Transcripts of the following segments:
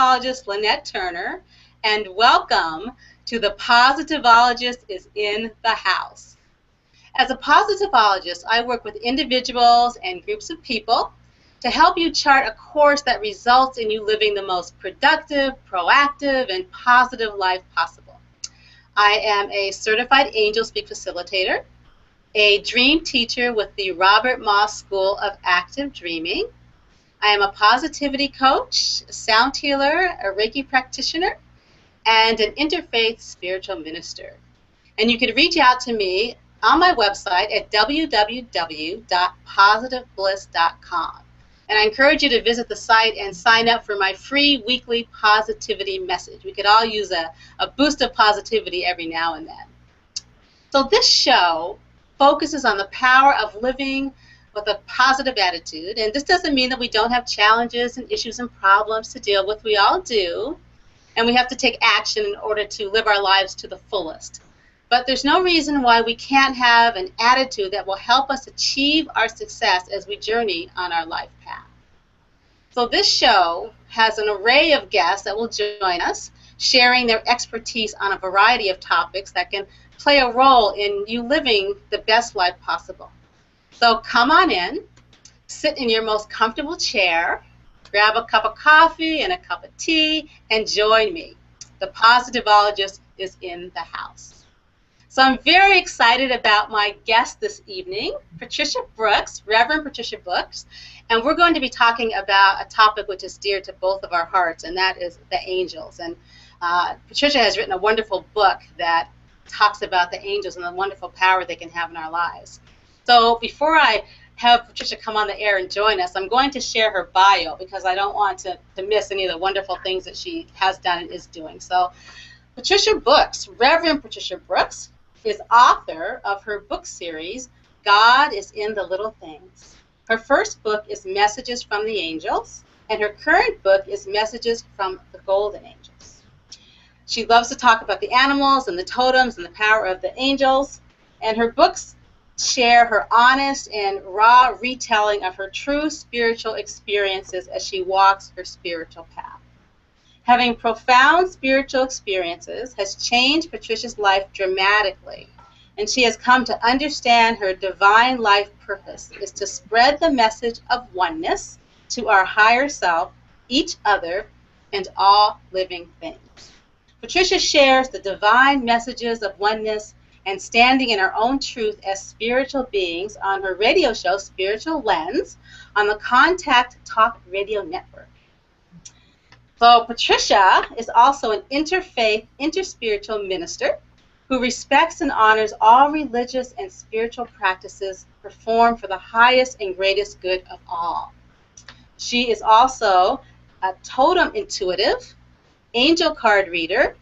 positivologist Lynette Turner, and welcome to The Positivologist is in the House. As a positivologist, I work with individuals and groups of people to help you chart a course that results in you living the most productive, proactive, and positive life possible. I am a certified Angel Speak facilitator, a dream teacher with the Robert Moss School of Active Dreaming. I am a positivity coach, a sound healer, a Reiki practitioner, and an interfaith spiritual minister. And you can reach out to me on my website at www.positivebliss.com. And I encourage you to visit the site and sign up for my free weekly positivity message. We could all use a boost of positivity every now and then. So this show focuses on the power of living with a positive attitude. And this doesn't mean that we don't have challenges and issues and problems to deal with. We all do. And we have to take action in order to live our lives to the fullest. But there's no reason why we can't have an attitude that will help us achieve our success as we journey on our life path. So this show has an array of guests that will join us, sharing their expertise on a variety of topics that can play a role in you living the best life possible. So come on in, sit in your most comfortable chair, grab a cup of coffee and a cup of tea, and join me. The Positivologist is in the house. So I'm very excited about my guest this evening, Patricia Brooks, Reverend Patricia Brooks, and we're going to be talking about a topic which is dear to both of our hearts, and that is the angels. And Patricia has written a wonderful book that talks about the angels and the wonderful power they can have in our lives. So before I have Patricia come on the air and join us, I'm going to share her bio because I don't want to miss any of the wonderful things that she has done and is doing. So Patricia Brooks, Reverend Patricia Brooks, is author of her book series, God is in the Little Things. Her first book is Messages from the Angels, and her current book is Messages from the Golden Angels. She loves to talk about the animals and the totems and the power of the angels, and her books share her honest and raw retelling of her true spiritual experiences as she walks her spiritual path. Having profound spiritual experiences has changed Patricia's life dramatically, and she has come to understand her divine life purpose is to spread the message of oneness to our higher self, each other, and all living things. Patricia shares the divine messages of oneness and standing in our own truth as spiritual beings on her radio show, Spiritual Lens, on the Contact Talk Radio Network. So Patricia is also an interfaith, interspiritual minister who respects and honors all religious and spiritual practices performed for the highest and greatest good of all. She is also a totem intuitive, angel card reader,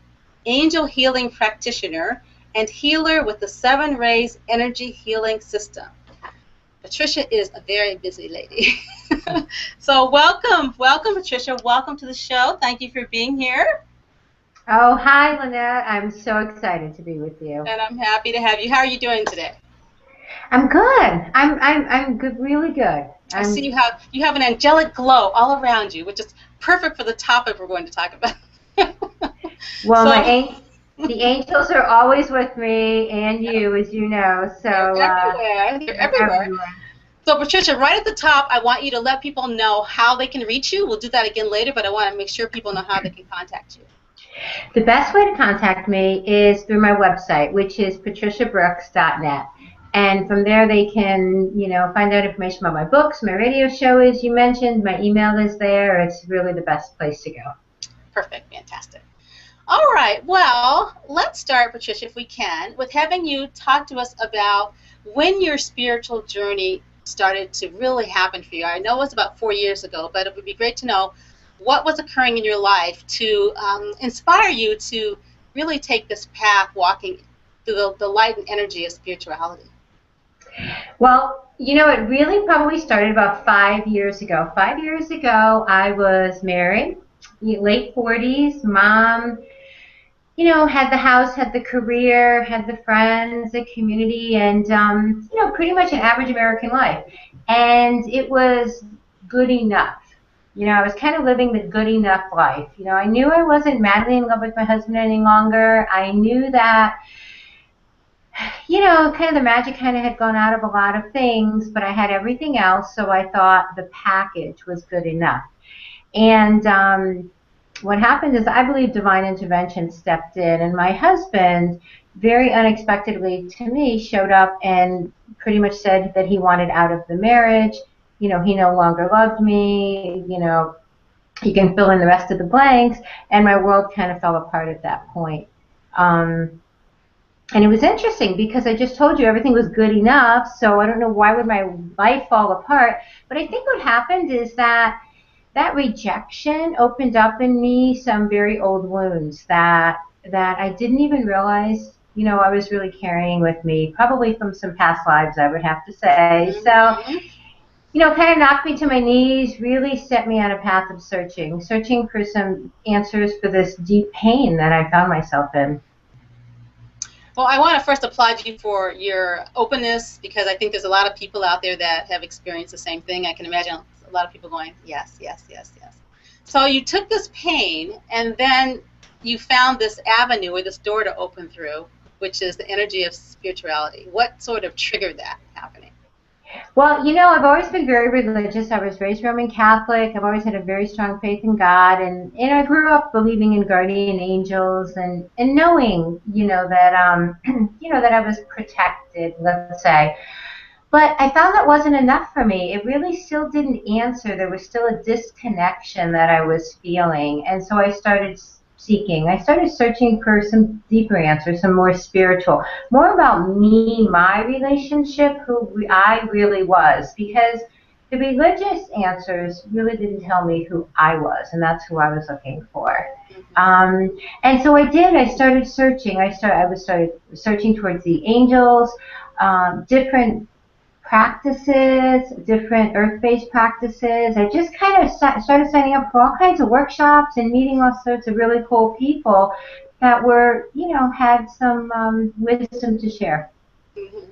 angel healing practitioner, and healer with the 7 Rays Energy Healing System. Patricia is a very busy lady. So welcome, Patricia. Welcome to the show. Thank you for being here. Oh, hi, Lynette. I'm so excited to be with you. And I'm happy to have you. How are you doing today? I'm good. I'm good, really good. I see you have an angelic glow all around you, which is perfect for the topic we're going to talk about. Well, the angels are always with me and you, as you know. So they're everywhere. So Patricia, right at the top, I want you to let people know how they can reach you. We'll do that again later, but I want to make sure people know how they can contact you. The best way to contact me is through my website, which is patriciabrooks.net. And from there they can, find out information about my books, my radio show, as you mentioned. My email is there. It's really the best place to go. Perfect. Fantastic. All right. Well, let's start, Patricia, if we can, with having you talk to us about when your spiritual journey started to really happen for you. I know it was about 4 years ago, but it would be great to know what was occurring in your life to inspire you to really take this path walking through the light and energy of spirituality. Well, it really probably started about 5 years ago. 5 years ago, I was married, late 40s, mom, had the house, had the career, had the friends, the community, and, pretty much an average American life. And it was good enough. You know, I was kind of living the good enough life. You know, I knew I wasn't madly in love with my husband any longer. I knew that, you know, kind of the magic kind of had gone out of a lot of things, but I had everything else, so I thought the package was good enough. And what happened is I believe divine intervention stepped in, and my husband, very unexpectedly to me, showed up and pretty much said that he wanted out of the marriage. You know, he no longer loved me. You know, you can fill in the rest of the blanks, and my world kind of fell apart at that point. And it was interesting because I just told you everything was good enough, so I don't know why would my life fall apart. But I think what happened is that that rejection opened up in me some very old wounds that I didn't even realize, you know, I was really carrying with me, probably from some past lives, I would have to say. So, you know, kind of knocked me to my knees, really set me on a path of searching for some answers for this deep pain that I found myself in. Well, I want to first applaud you for your openness, because I think there's a lot of people out there that have experienced the same thing. I can imagine a lot of people going, yes, yes, yes, yes. So you took this pain and then you found this avenue or this door to open through, which is the energy of spirituality. What sort of triggered that happening? Well, you know, I've always been very religious. I was raised Roman Catholic. I've always had a very strong faith in God, and I grew up believing in guardian angels and knowing, you know, that you know, that I was protected, let's say. But I found that wasn't enough for me. It really still didn't answer. There was still a disconnection that I was feeling, and so I started seeking. I started searching for some deeper answers, some more spiritual, more about me, my relationship, who I really was, because the religious answers really didn't tell me who I was, and that's who I was looking for. And so I did. I started searching. I started searching towards the angels, different practices, different earth-based practices. I just kind of started signing up for all kinds of workshops and meeting all sorts of really cool people that were, you know, had some wisdom to share. Mm-hmm.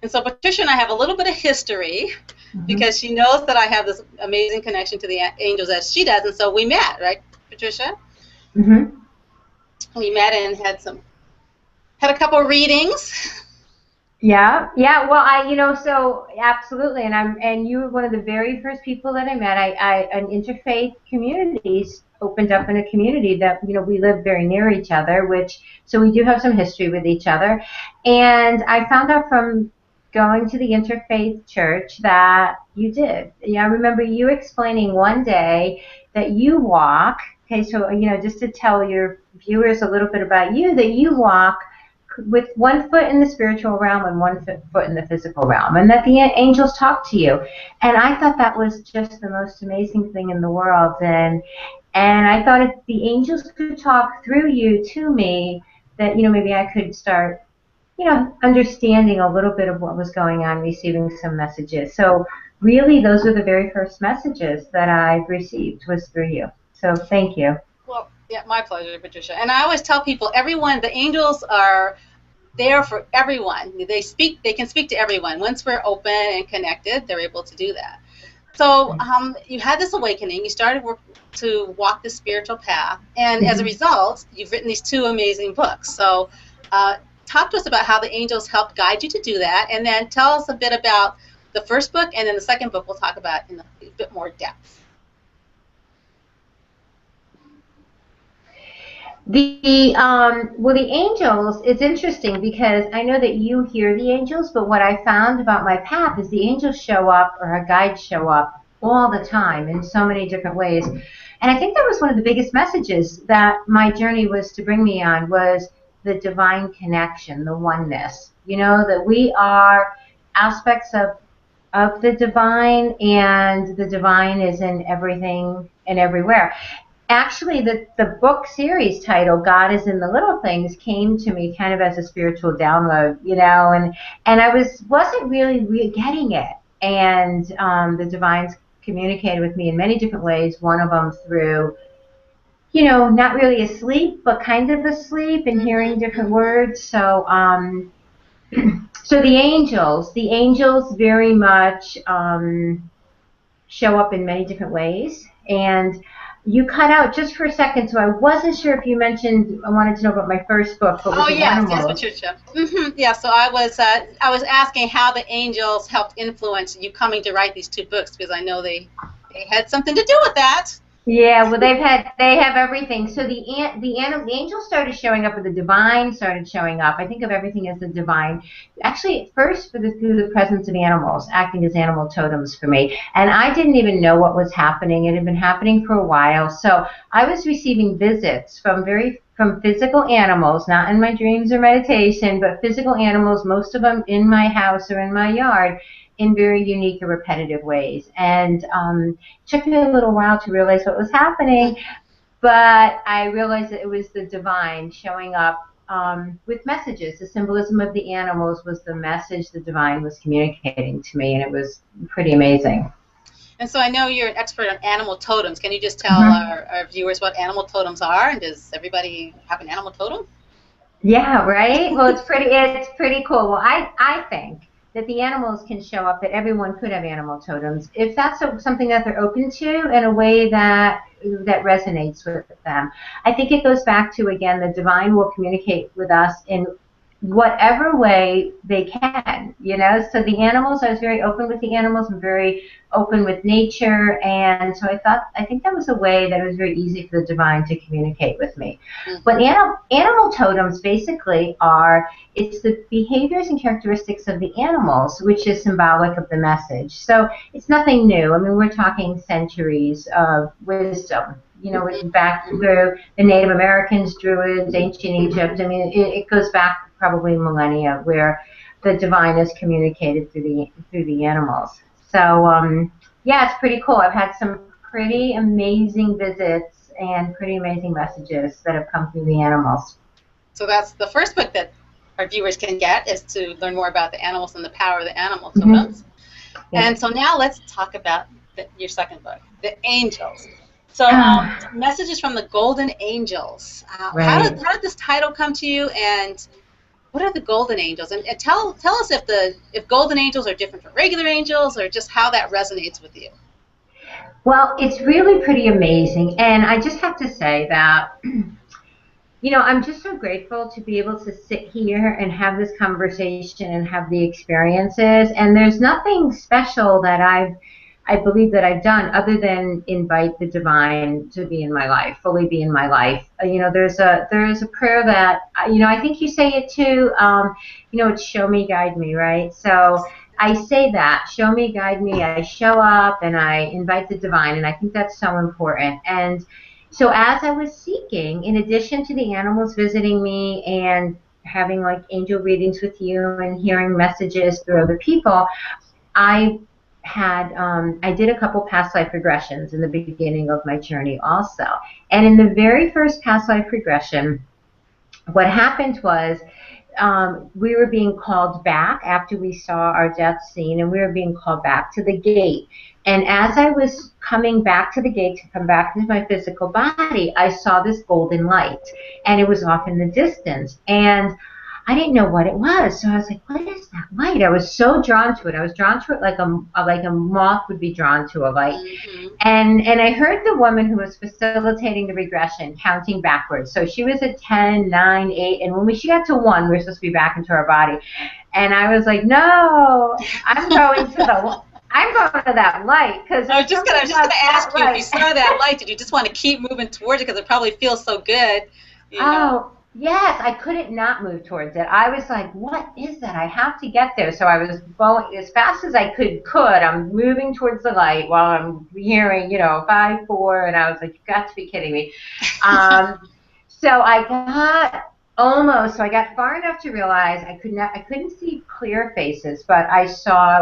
And so Patricia and I have a little bit of history, because she knows that I have this amazing connection to the angels as she does, and so we met, right, Patricia? Mm-hmm. We met and had a couple readings. Yeah, yeah. Well, you know, so absolutely, and you were one of the very first people that I met. An interfaith communities opened up in a community that, you know, we live very near each other, so we do have some history with each other. And I found out from going to the interfaith church that you did. Yeah, I remember you explaining one day that you walk. Okay, so, you know, just to tell your viewers a little bit about you, that you walk with one foot in the spiritual realm and one foot in the physical realm, and that the angels talk to you. And I thought that was just the most amazing thing in the world. And I thought if the angels could talk through you to me, that, you know, maybe I could start, you know, understanding a little bit of what was going on, receiving some messages. So really, those were the very first messages that I've received, was through you. So thank you. Well, yeah, my pleasure, Patricia. And I always tell people, the angels are there for everyone. They can speak to everyone. Once we're open and connected, they're able to do that. So you had this awakening. You started to walk the spiritual path, and as a result, you've written these 2 amazing books. So talk to us about how the angels helped guide you to do that, and then tell us a bit about the first book, and then the second book we'll talk about in a bit more depth. Well, the angels, it's interesting because I know that you hear the angels, but what I found about my path is the angels show up, or our guides show up all the time in so many different ways. And I think that was one of the biggest messages that my journey was to bring me on, was the divine connection, the oneness. You know, that we are aspects of the divine, and the divine is in everything and everywhere. Actually, the book series title, God is in the Little Things, came to me kind of as a spiritual download, you know, and I wasn't really getting it. And the divines communicated with me in many different ways, one of them through, you know, not really asleep, but kind of asleep, and hearing different words. So so the angels very much show up in many different ways. And you cut out just for a second, so I wasn't sure if you mentioned, I wanted to know about my first book, but with Oh the yes, yes, animals. Patricia. Yeah. So I was asking how the angels helped influence you coming to write these two books because I know they had something to do with that. Yeah, well, they have everything. So the angels started showing up, or the divine started showing up. I think of everything as the divine. Actually, at first, through the presence of animals, acting as animal totems for me, and I didn't even know what was happening. It had been happening for a while, so I was receiving visits from physical animals, not in my dreams or meditation, but physical animals. Most of them in my house or in my yard, in very unique or repetitive ways, and took me a little while to realize what was happening, but I realized that it was the divine showing up with messages. The symbolism of the animals was the message the divine was communicating to me, and it was pretty amazing. And so I know you're an expert on animal totems. Can you just tell Hmm. our viewers what animal totems are? And does everybody have an animal totem? Yeah, right? Well, it's pretty cool. Well, I think that the animals can show up, that everyone could have animal totems if that's something that they're open to in a way that resonates with them. I think it goes back to, again, the divine will communicate with us in whatever way they can, you know. So the animals, I was very open with the animals and very open with nature, and so I think that was a way that it was very easy for the divine to communicate with me. But Hmm. animal totems basically are, it's the behaviors and characteristics of the animals, which is symbolic of the message. So it's nothing new. I mean, we're talking centuries of wisdom, you know, back through the Native Americans, Druids, ancient Egypt. I mean, it goes back probably millennia where the divine is communicated through the animals. So yeah, it's pretty cool. I've had some pretty amazing visits and pretty amazing messages that have come through the animals. So that's the first book that our viewers can get is to learn more about the animals and the power of the animal Hmm. totems. Yep. And so now let's talk about your second book, The Angels. So messages from the Golden Angels. Right. How did this title come to you, and what are the Golden Angels? And tell us if Golden Angels are different from regular angels, or just how that resonates with you. Well, it's really pretty amazing. And I just have to say that, you know, I'm just so grateful to be able to sit here and have this conversation and have the experiences. And there's nothing special that I believe that I've done other than invite the divine to be in my life, fully be in my life. You know, there's a prayer that, you know, I think you say it too. You know, it's show me, guide me, right? So I say that, show me, guide me. I show up and I invite the divine, and I think that's so important. And so as I was seeking, in addition to the animals visiting me and having like angel readings with you and hearing messages through other people, I I did a couple past life regressions in the beginning of my journey also. And in the very first past life regression, what happened was we were being called back after we saw our death scene, and we were being called back to the gate. And as I was coming back to the gate to come back into my physical body, I saw this golden light, and it was off in the distance. And I didn't know what it was, so I was like, "What is that light?" I was so drawn to it. I was drawn to it like a moth would be drawn to a light. Hmm. And I heard the woman who was facilitating the regression counting backwards. So she was at 10, 9, 8, and she got to 1, we were supposed to be back into our body. And I was like, no, I'm going to that light, because I there's was just something gonna about that ask you if you light. saw that light, did you just want to keep moving towards it because it probably feels so good, you know? Oh, yes, I couldn't not move towards it. I was like, what is that? I have to get there. So I was going as fast as I could. I'm moving towards the light while I'm hearing, you know, 5, 4, and I was like, you've got to be kidding me. Um, so I got far enough to realize I couldn't see clear faces, but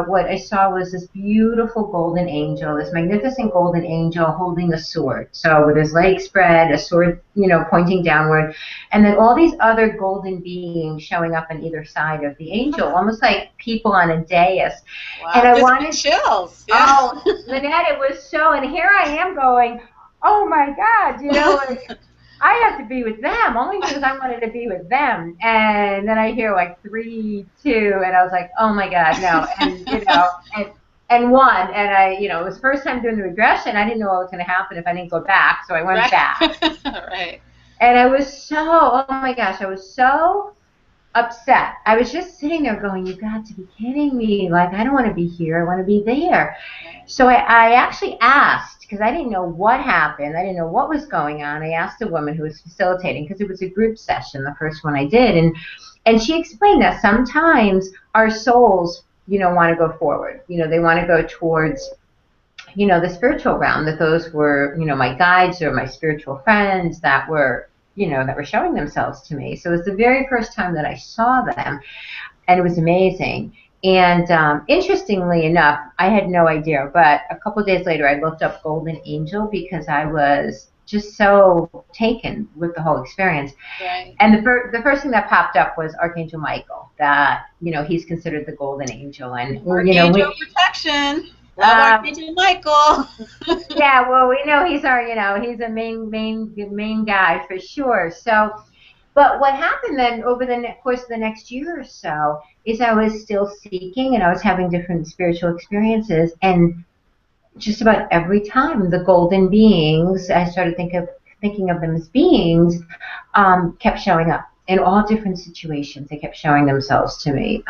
what I saw was this beautiful golden angel, this magnificent golden angel holding a sword. So with his legs spread, a sword, you know, pointing downward, and then all these other golden beings showing up on either side of the angel, almost like people on a dais. And Wow, I gives me wanted, chills. Yeah. oh, Lynette, it was so, and here I am going, oh my God, you know, like, I have to be with them only because I wanted to be with them. And then I hear like 3, 2, and I was like, oh my God, no. And you know, and won. And I, it was the first time doing the regression. I didn't know what was going to happen if I didn't go back, so I went back. Right. And I was so, oh my gosh, I was so upset. I was just sitting there going, "You've got to be kidding me. Like, I don't want to be here. I want to be there." So I actually asked, because I didn't know what happened. I didn't know what was going on. I asked a woman who was facilitating, because it was a group session, the first one I did. And she explained that sometimes our souls, want to go forward. They want to go towards, the spiritual realm, that those were, my guides or my spiritual friends that were, that were showing themselves to me. So it was the very first time that I saw them, and it was amazing. And interestingly enough, I had no idea, but a couple of days later, I looked up Golden Angel because I was just so taken with the whole experience. Right. And the first thing that popped up was Archangel Michael, that, he's considered the Golden Angel. And, Archangel protection. Love Archangel Michael. Yeah, well, we know he's our, he's a main guy for sure. So, but what happened then over the course of the next year or so is I was still seeking, and I was having different spiritual experiences, and just about every time the golden beings, I started thinking of them as beings, kept showing up in all different situations. They kept showing themselves to me.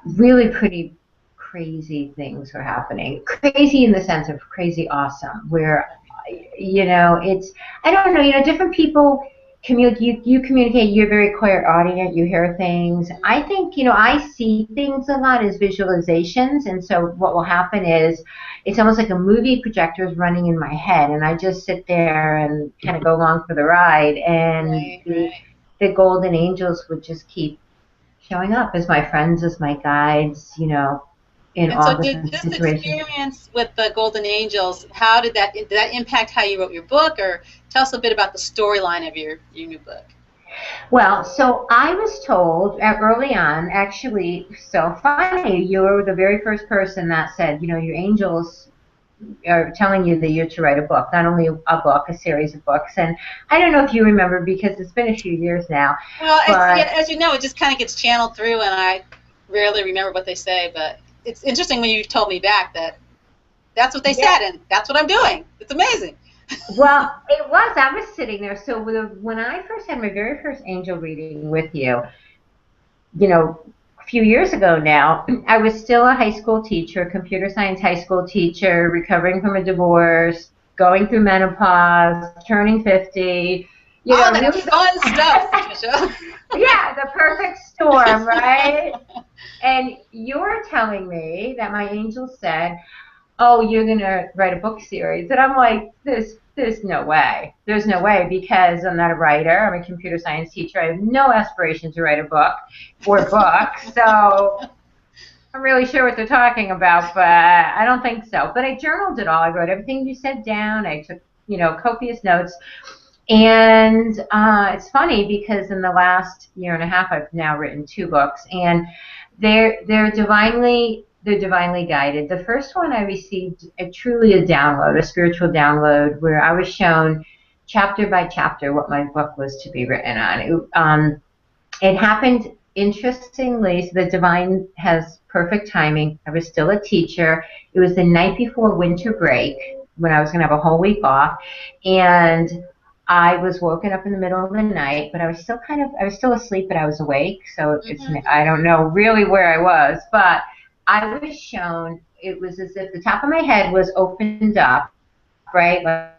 Really pretty crazy things were happening. Crazy in the sense of crazy awesome, where, it's, I don't know, different people communicate, you communicate, you're very clairaudient, you hear things. I think, I see things a lot as visualizations, and so what will happen is it's almost like a movie projector is running in my head, and I just sit there and kind of go along for the ride, and the golden angels would just keep showing up as my friends, as my guides, in all different situations. And so did this experience with the Golden Angels, how did that impact how you wrote your book? Or tell us a bit about the storyline of your new book. Well, so I was told early on, actually, so funny, you were the very first person that said, your angels are telling you that you're to write a book, not only a book, a series of books. And I don't know if you remember, because it's been a few years now. Well, as you know, it just kind of gets channeled through, and I rarely remember what they say, but it's interesting when you told me back that that's what they said, and that's what I'm doing. It's amazing. Well, it was. I was sitting there. So when I first had my very first angel reading with you, a few years ago now, I was still a high school teacher, computer science high school teacher, recovering from a divorce, going through menopause, turning 50. That really fun stuff, Patricia. Yeah, the perfect storm, right? And you're telling me that my angel said, "Oh, you're going to write a book series." And I'm like, there's no way. There's no way, because I'm not a writer. I'm a computer science teacher. I have no aspiration to write a book or books. So I'm really sure what they're talking about, but I don't think so. But I journaled it all. I wrote everything you said down. I took, copious notes. And it's funny, because in the last year and a half, I've now written 2 books, and they're divinely guided. The first one I received truly a download, a spiritual download, where I was shown chapter by chapter what my book was to be written on. It happened interestingly. So the divine has perfect timing. I was still a teacher. It was the night before winter break, when I was going to have a whole week off, and I was woken up in the middle of the night, but I was still asleep, but I was awake. So I don't know really where I was, but I was shown, it was as if the top of my head was opened up, right?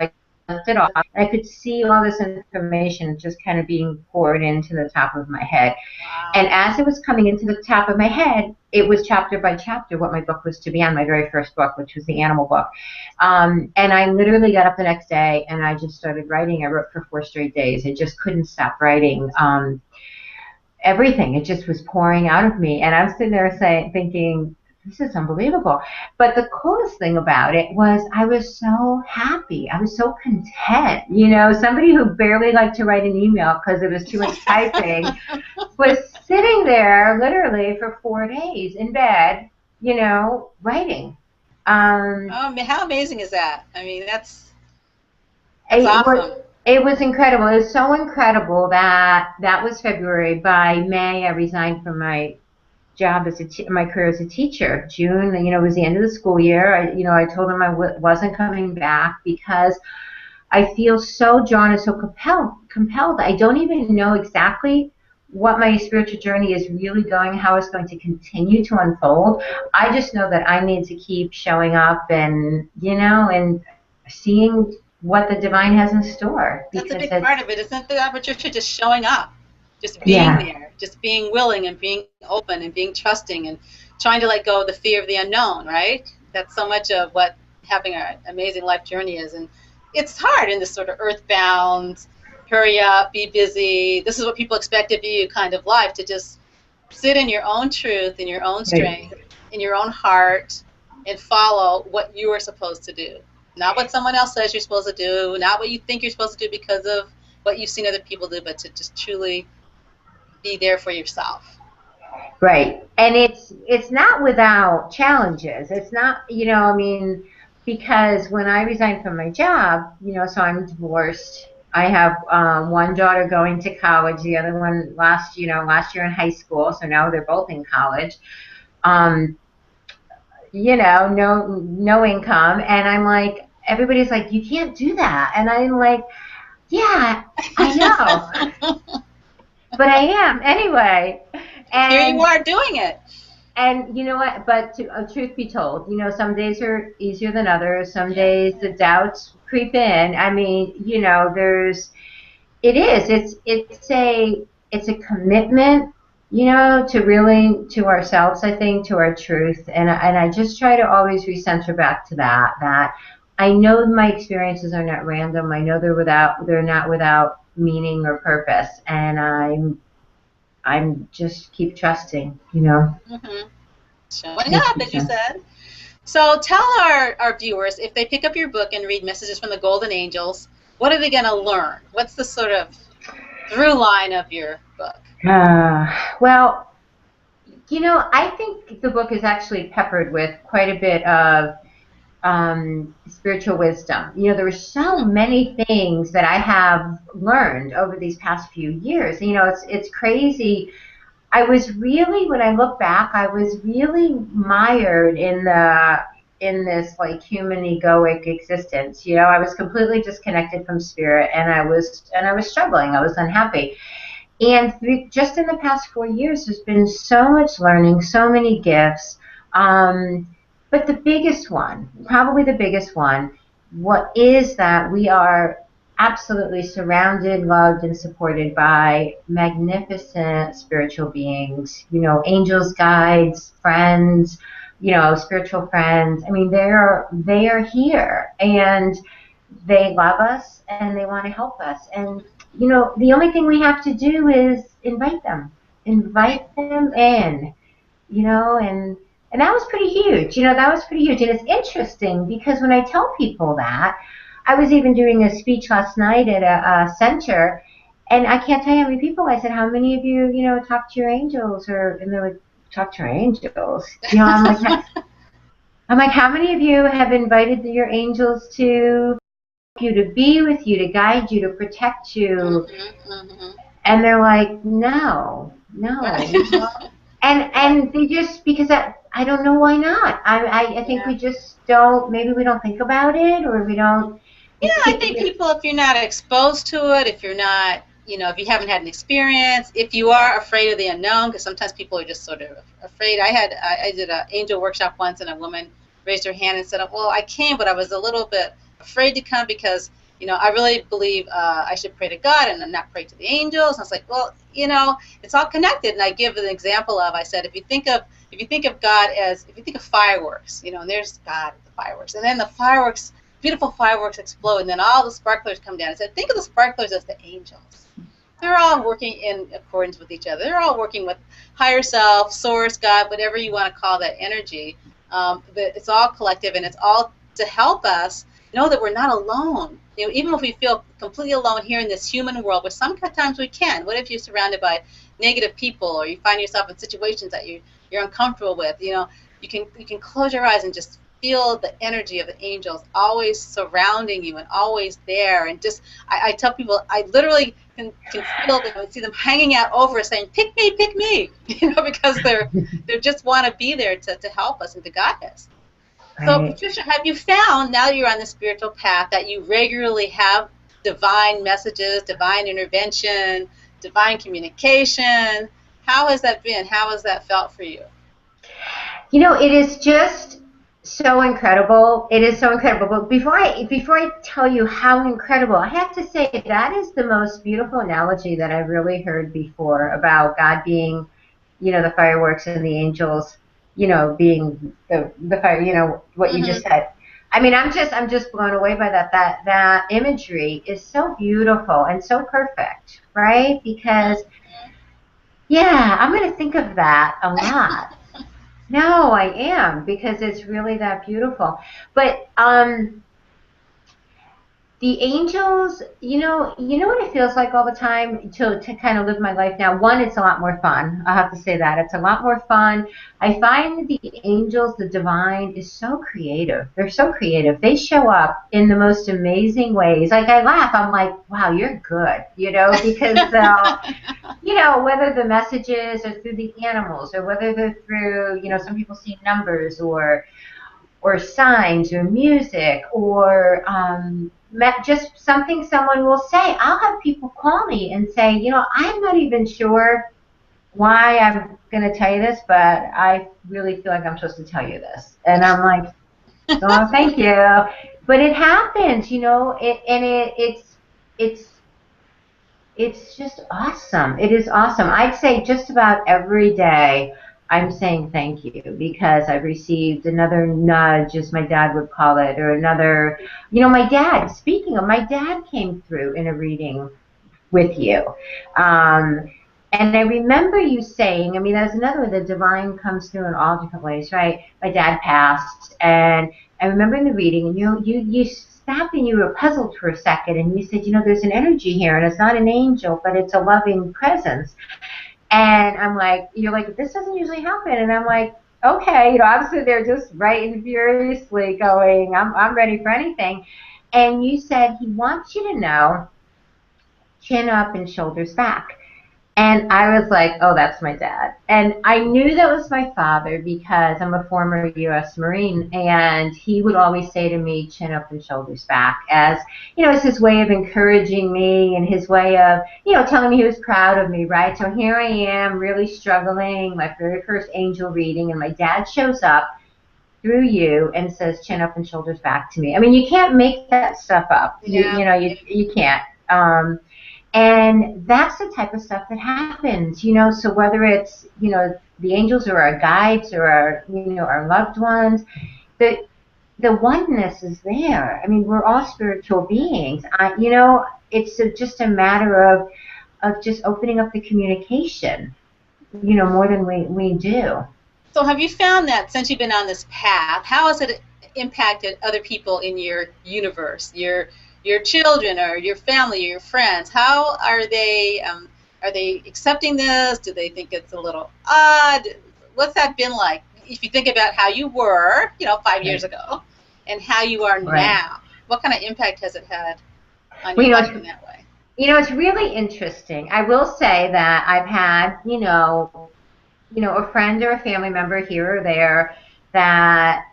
Like lifted off. I could see all this information just kind of being poured into the top of my head. Wow. And as it was coming into the top of my head, it was chapter by chapter what my book was to be on, my very first book, which was the animal book. And I literally got up the next day and I just started writing. I wrote for 4 straight days. I just couldn't stop writing. Everything, it just was pouring out of me. And I was sitting there thinking, this is unbelievable. But the coolest thing about it was I was so happy. I was so content. Somebody who barely liked to write an email because it was too much typing was sitting there literally for 4 days in bed, writing. How amazing is that? I mean, that's awesome. It was incredible. It was so incredible that was February. By May, I resigned from my job as my career as a teacher. June, was the end of the school year. I told him I wasn't coming back because I feel so drawn and so compelled. I don't even know exactly what my spiritual journey is really going, how it's going to continue to unfold. I just know that I need to keep showing up and seeing what the divine has in store. That's a big part of it, isn't that, Patricia? Just showing up, just being there, just being willing and being open and being trusting and trying to let go of the fear of the unknown, right? That's so much of what having an amazing life journey is. And it's hard in this sort of earthbound, hurry up, be busy, this is what people expect of you kind of life, to just sit in your own truth, in your own strength, in your own heart, and follow what you are supposed to do. Not what someone else says you're supposed to do, not what you think you're supposed to do because of what you've seen other people do, but to just truly be there for yourself. Right. And it's not without challenges. It's not, because when I resigned from my job, so I'm divorced. I have one daughter going to college, the other one last year in high school, so now they're both in college. No income, and I'm like, everybody's like, you can't do that, and I'm like, yeah, I know, but I am anyway. And here you are doing it. And you know what? But truth be told, some days are easier than others. Some days the doubts creep in. I mean, it's a commitment, to ourselves, I think, to our truth. And I just try to always recenter back to that I know my experiences are not random. I know they're not without meaning or purpose. And I'm just keep trusting, Mm-hmm. Showing up, as you said. So tell our viewers, if they pick up your book and read Messages from the Golden Angels, what are they going to learn? What's the sort of through line of your book? Well, I think the book is actually peppered with quite a bit of spiritual wisdom. There were so many things that I have learned over these past few years. It's crazy. When I look back, I was really mired in this like human egoic existence. I was completely disconnected from spirit, and I was struggling. I was unhappy. And just in the past 4 years, there's been so much learning, so many gifts. But the biggest one, probably the biggest one, what is that we are absolutely surrounded, loved, and supported by magnificent spiritual beings, angels, guides, friends, spiritual friends. I mean, they are here, and they love us, and they want to help us. And, the only thing we have to do is invite them in, and that was pretty huge. That was pretty huge. And it's interesting because when I tell people that, I was even doing a speech last night at a center, and I can't tell you how many people. I said, how many of you, talk to your angels? And they would talk to our angels. I'm like, how many of you have invited your angels to you, to be with you, to guide you, to protect you? Mm-hmm. And they're like, no. And they just, because I don't know why not. I think we just don't, maybe we don't think about it, or we don't. Yeah, I think people, if you're not exposed to it, if you're not, if you haven't had an experience, if you are afraid of the unknown, because sometimes people are just sort of afraid. I did an angel workshop once, and a woman raised her hand and said, well, I came, but I was a little bit afraid to come because, I really believe I should pray to God and not pray to the angels. And I was like, well, it's all connected. And I give an example of, I said, if you think of God as, if you think of fireworks, and there's God at the fireworks, and then the fireworks, beautiful fireworks explode, and then all the sparklers come down. I said, think of the sparklers as the angels. They're all working in accordance with each other. They're all working with higher self, source, God, whatever you want to call that energy. But it's all collective, and it's all to help us know that we're not alone. Even if we feel completely alone here in this human world, which sometimes we can. What if you're surrounded by negative people, or you find yourself in situations that you're uncomfortable with? You can close your eyes and just feel the energy of the angels always surrounding you and always there. And just, I tell people, I literally can feel them and see them hanging out over us saying, pick me, because they just want to be there to help us and to guide us. So, Right. Patricia, have you found, now that you're on the spiritual path, that you regularly have divine messages, divine intervention, divine communication? How has that been? How has that felt for you? It is just so incredible. It is so incredible. But before I tell you how incredible, I have to say that is the most beautiful analogy that I've really heard before about God being, the fireworks and the angels, being the fire. What you Mm-hmm. just said. I mean, I'm just blown away by that. That imagery is so beautiful and so perfect, right? Because yeah, I'm going to think of that a lot. No, I am because it's really that beautiful. But the angels, you know what it feels like all the time to kind of live my life now. One, it's a lot more fun. I have to say that it's a lot more fun. I find the angels, the divine, is so creative. They're so creative. They show up in the most amazing ways. Like I laugh. I'm like, wow, you're good. Because whether the messages are through the animals or whether they're through, some people see numbers or signs or music or just something someone will say. I'll have people call me and say, I'm not even sure why I'm going to tell you this, but I really feel like I'm supposed to tell you this. And I'm like, oh, thank you. But it happens, it's it's just awesome. It is awesome. I'd say just about every day I'm saying thank you because I've received another nudge, as my dad would call it, or another, speaking of, my dad came through in a reading with you. Um, and I remember you saying, I mean, there's another way, the divine comes through in all different ways, right? My dad passed, and I remember in the reading, and you stopped and you were puzzled for a second, and you said, there's an energy here, and it's not an angel, but it's a loving presence. And I'm like, you're like, this doesn't usually happen, and I'm like, okay, obviously they're just writing furiously, going, I'm ready for anything. And you said he wants you to know, chin up and shoulders back. And I was like, oh, that's my dad. And I knew that was my father because I'm a former U.S. Marine, and he would always say to me, chin up and shoulders back, as, it's his way of encouraging me and his way of, telling me he was proud of me, right? So here I am really struggling, my very first angel reading, and my dad shows up through you and says, chin up and shoulders back to me. I mean, you can't make that stuff up. Yeah. You can't. And that's the type of stuff that happens, so whether it's, the angels or our guides or our loved ones, the oneness is there. I mean, we're all spiritual beings. It's just a matter of just opening up the communication, more than we do. So have you found that since you've been on this path, how has it impacted other people in your universe, your children or your family, or your friends? How are they accepting this? Do they think it's a little odd? What's that been like? If you think about how you were, 5 years Right. ago, and how you are Right. now, what kind of impact has it had on Well, your life in that way? it's really interesting. I will say that I've had, a friend or a family member here or there that,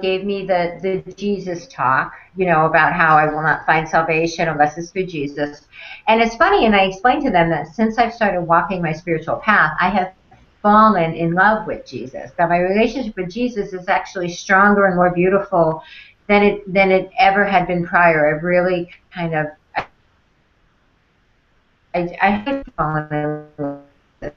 gave me the Jesus talk, about how I will not find salvation unless it's through Jesus. And it's funny, and I explained to them that since I've started walking my spiritual path, I have fallen in love with Jesus. That my relationship with Jesus is actually stronger and more beautiful than it ever had been prior. I've really kind of I have fallen in love with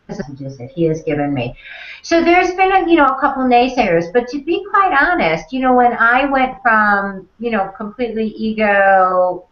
messages that he has given me. So there's been a couple naysayers, but to be quite honest, when I went from completely ego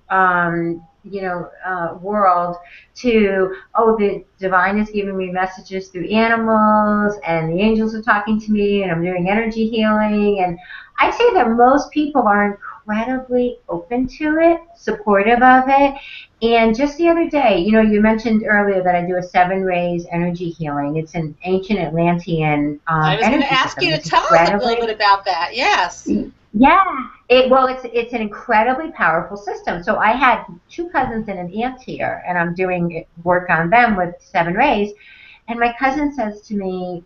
world to, oh, the divine is giving me messages through animals and the angels are talking to me and I'm doing energy healing, and I'd say that most people are incredibly open to it, supportive of it. And just the other day, you mentioned earlier that I do a 7 rays energy healing. It's an ancient Atlantean I was going to energy ask system. you to It's tell us a little incredibly, bit about that. Yes. yeah. It's an incredibly powerful system. So I had 2 cousins and an aunt here, and I'm doing work on them with 7 rays. And my cousin says to me,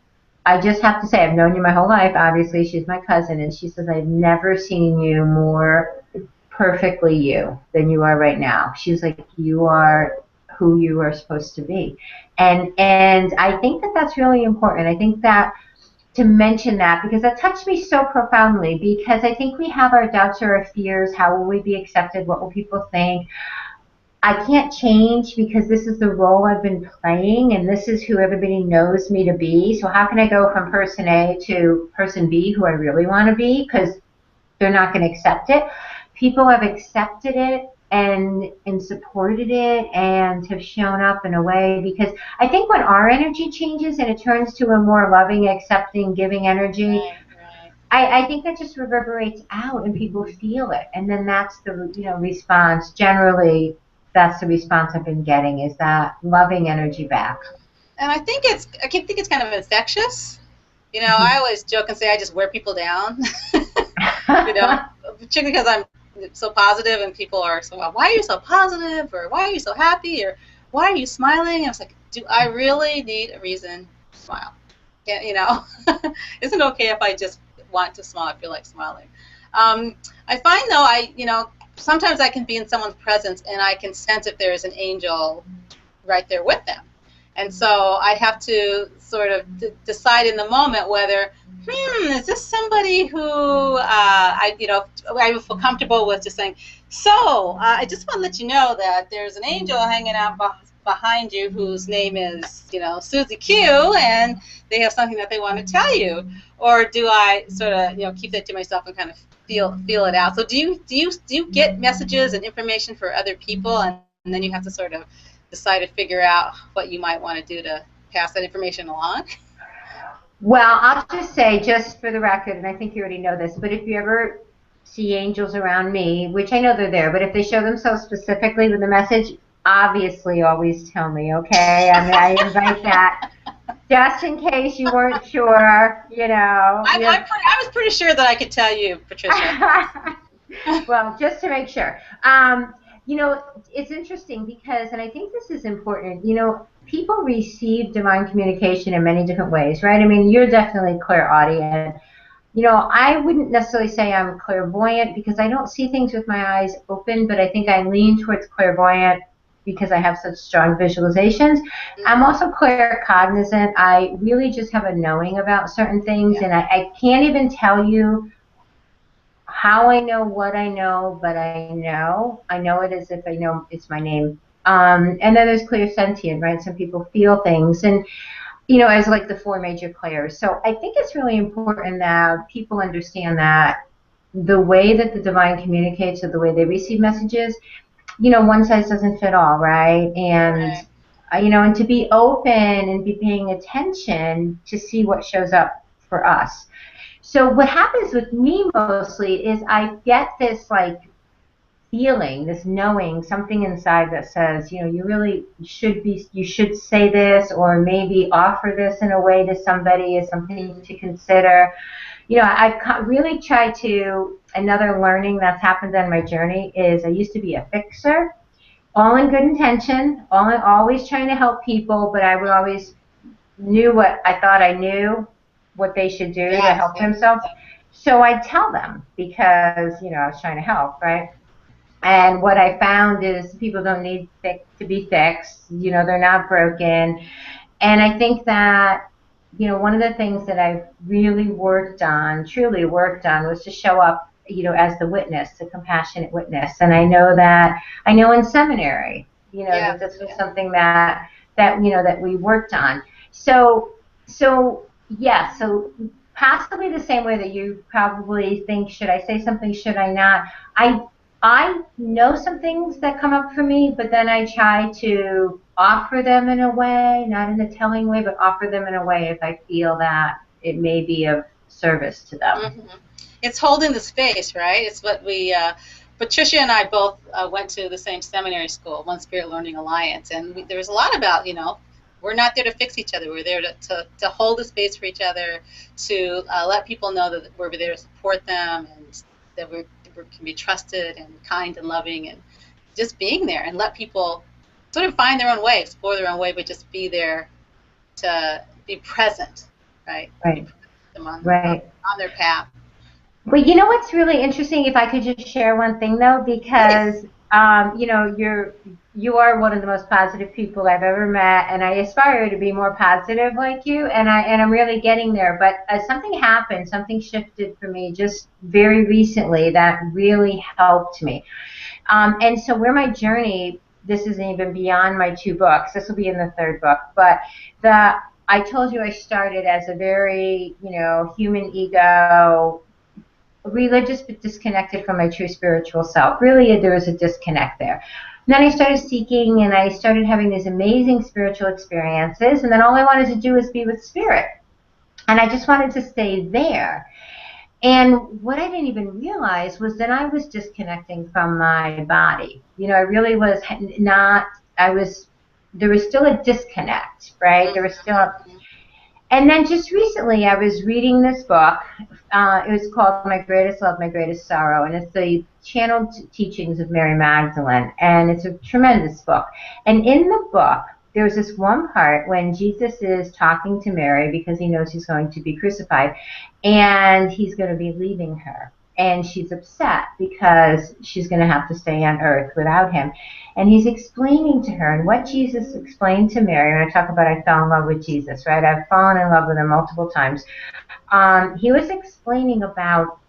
I just have to say, I've known you my whole life. Obviously, she's my cousin, and she says, I've never seen you more perfectly you than you are right now. She's like, you are who you are supposed to be. And I think that that's really important. I think that to mention that because that touched me so profoundly because I think we have our doubts or our fears. How will we be accepted? What will people think? I can't change because this is the role I've been playing and this is who everybody knows me to be. So how can I go from person A to person B who I really want to be? Because they're not going to accept it. People have accepted it and supported it and have shown up in a way because I think when our energy changes and it turns to a more loving, accepting, giving energy, Right, right. I think that just reverberates out and people feel it. And then that's the response. Generally, that's the response I've been getting is that loving energy back. And I think it's kind of infectious. I always joke and say I just wear people down. Particularly because I'm so positive and people are so, well, why are you so positive? Or why are you so happy? Or why are you smiling? And I was like, do I really need a reason to smile? Yeah, isn't it okay if I just want to smile, I feel like smiling? I find though, sometimes I can be in someone's presence and I can sense if there is an angel right there with them. And so I have to sort of decide in the moment whether, is this somebody who I feel comfortable with just saying, so I just want to let you know that there's an angel hanging out behind you whose name is, Susie Q, and they have something that they want to tell you. Or do I sort of, keep that to myself and kind of feel it out? So do you get messages and information for other people, and then you have to sort of decide to figure out what you might want to do to pass that information along? Well, I'll just say, just for the record, and I think you already know this, but if you ever see angels around me, which I know they're there, but if they show themselves specifically with a message, obviously always tell me, okay? I mean, I invite that just in case you weren't sure, I was pretty sure that I could tell you, Patricia. Well, just to make sure. It's interesting because, and I think this is important, people receive divine communication in many different ways, right? I mean, you're definitely clairaudient. I wouldn't necessarily say I'm clairvoyant because I don't see things with my eyes open, but I think I lean towards clairvoyant because I have such strong visualizations. I'm also claircognizant. I really just have a knowing about certain things, and I can't even tell you how I know what I know, but I know it as if I know it's my name. And then there's clairsentient, right? Some people feel things, and as like the 4 major clairs. So I think it's really important that people understand that the way that the divine communicates or the way they receive messages, one size doesn't fit all, right? And and to be open and be paying attention to see what shows up for us. So what happens with me mostly is I get this like feeling, this knowing, something inside that says, you should say this or maybe offer this in a way to somebody as something to consider. I've really tried to, another learning that's happened on my journey is I used to be a fixer, all in good intention, always trying to help people, but I would always knew what I thought I knew, what they should do to help themselves. So I'd tell them because, I was trying to help, right? And what I found is people don't need to be fixed. They're not broken. And I think that, one of the things that I've really truly worked on, was to show up, as the witness, the compassionate witness. And I know in seminary, that this was something that we worked on. So possibly the same way that you probably think, should I say something, should I not? I know some things that come up for me, but then I try to offer them in a way, not in a telling way, but offer them in a way if I feel that it may be of service to them. Mm-hmm. it's holding the space, right? It's what we, Patricia and I both went to the same seminary school, One Spirit Learning Alliance, and there was a lot about, we're not there to fix each other. We're there to hold the space for each other, to let people know that we're there to support them, and that we can be trusted and kind and loving, and just being there, and let people sort of find their own way, explore their own way, but just be there to be present, right? Right. Them on their path. But you know what's really interesting, if I could just share one thing though, because you are one of the most positive people I've ever met, and I aspire to be more positive like you, and I'm really getting there. But something happened, something shifted for me just very recently that really helped me. And so where my journey, this isn't even beyond my 2 books. This will be in the 3rd book, but I told you I started as a very, human ego, religious but disconnected from my true spiritual self. Really, there was a disconnect there. And then I started seeking, and I started having these amazing spiritual experiences, and then all I wanted to do was be with spirit. And I just wanted to stay there. And what I didn't even realize was that I was disconnecting from my body. I really was not, there was still a disconnect, right? There was still And then just recently I was reading this book. It was called My Greatest Love, My Greatest Sorrow, and it's the channeled teachings of Mary Magdalene, and it's a tremendous book. And in the book, there's this one part when Jesus is talking to Mary because he knows he's going to be crucified, and he's going to be leaving her. And she's upset because she's going to have to stay on earth without him. And he's explaining to her, and what Jesus explained to Mary, and I talk about I fell in love with Jesus, right? I've fallen in love with him multiple times. He was explaining about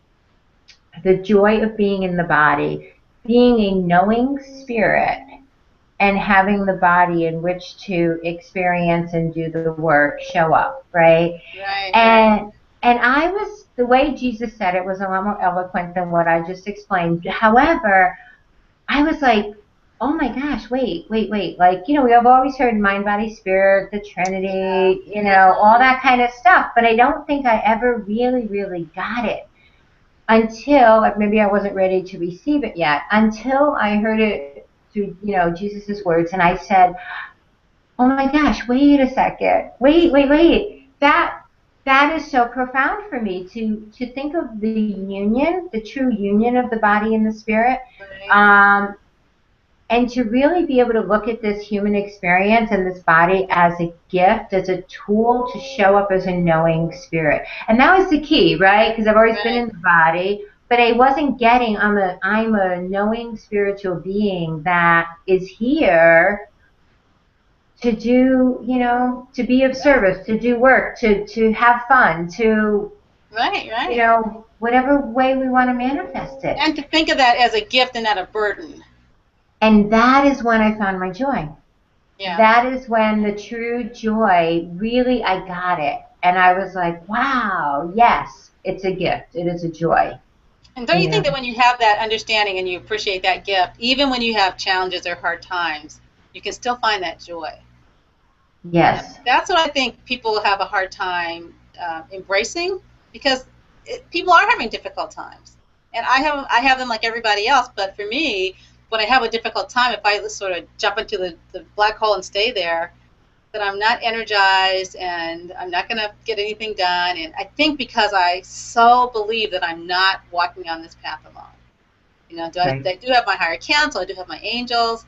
the joy of being in the body, being a knowing spirit, and having the body in which to experience and do the work show up, right? Right. And I was, the way Jesus said it was a lot more eloquent than what I just explained. However, I was like, oh my gosh, wait. Like, we have always heard mind, body, spirit, the Trinity, all that kind of stuff. But I don't think I ever really, really got it until, maybe I wasn't ready to receive it yet, until I heard it through, Jesus' words. And I said, oh my gosh, wait a second. Wait. That is so profound for me to think of the union, the true union of the body and the spirit. Right. And to really be able to look at this human experience and this body as a gift, as a tool to show up as a knowing spirit. And that was the key, right? Because I've always been in the body, but I wasn't getting, I'm a knowing spiritual being that is here to do, to be of service, to do work, to have fun, to, whatever way we want to manifest it. And to think of that as a gift and not a burden. And that is when I found my joy. Yeah. That is when the true joy, really, I got it. And I was like, wow, yes, it's a gift. It is a joy. And don't you think that when you have that understanding and you appreciate that gift, even when you have challenges or hard times, you can still find that joy? Yes. And that's what I think people have a hard time embracing, because people are having difficult times. And I have them like everybody else, but for me, when I have a difficult time, if I sort of jump into the black hole and stay there, then I'm not energized and I'm not going to get anything done. And I think because I so believe that I'm not walking on this path alone. I do have my higher counsel, I do have my angels.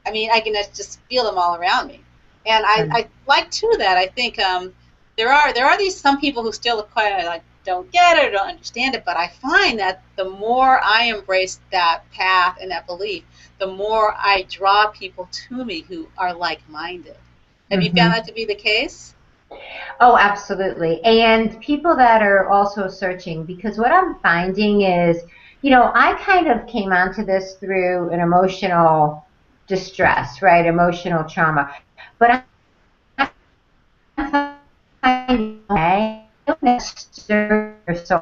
I mean, I can just feel them all around me. And I like, too, that I think there are some people who still quite like don't get it or don't understand it, but I find that the more I embrace that path and that belief, the more I draw people to me who are like-minded. Have you found that to be the case? Oh, absolutely. And people that are also searching, because what I'm finding is, I kind of came onto this through an emotional distress, right? Emotional trauma. But I'm finding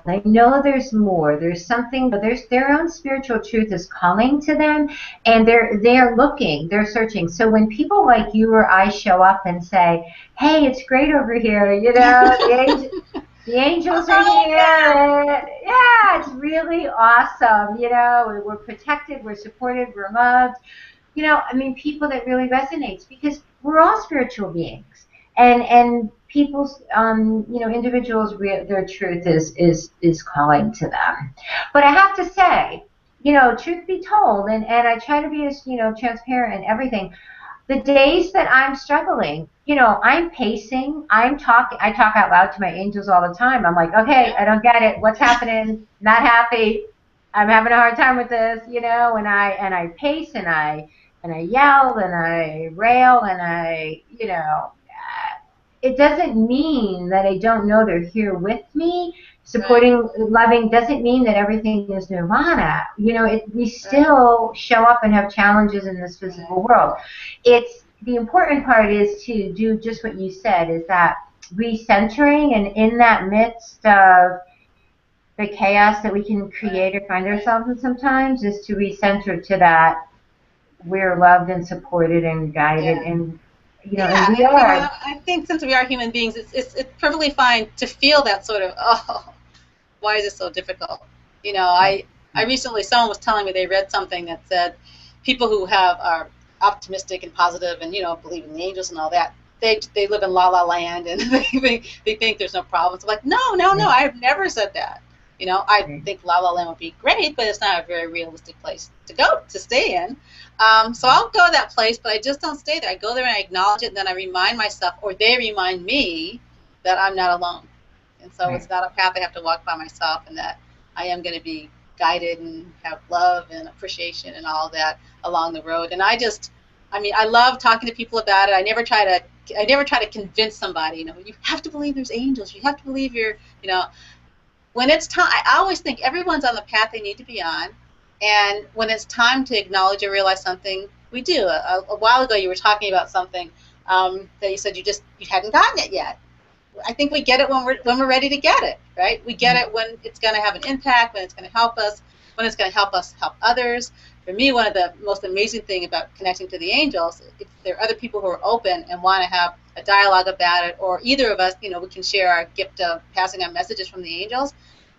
they know there's more. There's something. Their own spiritual truth is calling to them, and they're looking. They're searching. So when people like you or I show up and say, "Hey, it's great over here," The angels are Oh, here. Yeah, it's really awesome. You know, we're protected, we're supported, we're loved. You know, I mean, people that really resonates because we're all spiritual beings, and people's, you know, individuals, their truth is calling to them. But I have to say, you know, truth be told, and I try to be as, you know, transparent and everything. The days that I'm struggling, you know, I'm pacing, I talk out loud to my angels all the time. I'm like, okay, I don't get it. What's happening? Not happy. I'm having a hard time with this, you know, and I pace and I yell and I rail and I, you know, it doesn't mean that I don't know they're here with me, supporting, loving, doesn't mean that everything is nirvana. You know, we still show up and have challenges in this physical world. It's the important part is to do just what you said, is that recentering, and in that midst of the chaos that we can create or find ourselves in sometimes, is to recenter to that we're loved and supported and guided, and you know, and we you know, are. I think since we are human beings, it's perfectly fine to feel that sort of, oh, why is this so difficult? You know, I recently, someone was telling me they read something that said people who are optimistic and positive and, you know, believe in the angels and all that, they live in la la land and they think there's no problems. I'm like, no, I've never said that. You know, I think La La Land would be great, but it's not a very realistic place to stay in. So I'll go to that place, but I just don't stay there. I go there and I acknowledge it, and then I remind myself, or they remind me, that I'm not alone. And so it's not a path I have to walk by myself, and that I am going to be guided and have love and appreciation and all that along the road. And I mean, I love talking to people about it. I never try to convince somebody, you know, you have to believe there's angels. You have to believe you know, when it's time, I always think everyone's on the path they need to be on, and when it's time to acknowledge or realize something, we do. A while ago, you were talking about something that you said you hadn't gotten it yet. I think we get it when we're ready to get it, right? We get it when it's going to have an impact, when it's going to help us, when it's going to help us help others. For me, one of the most amazing things about connecting to the angels, if there are other people who are open and want to have a dialogue about it, or either of us, you know, we can share our gift of passing on messages from the angels.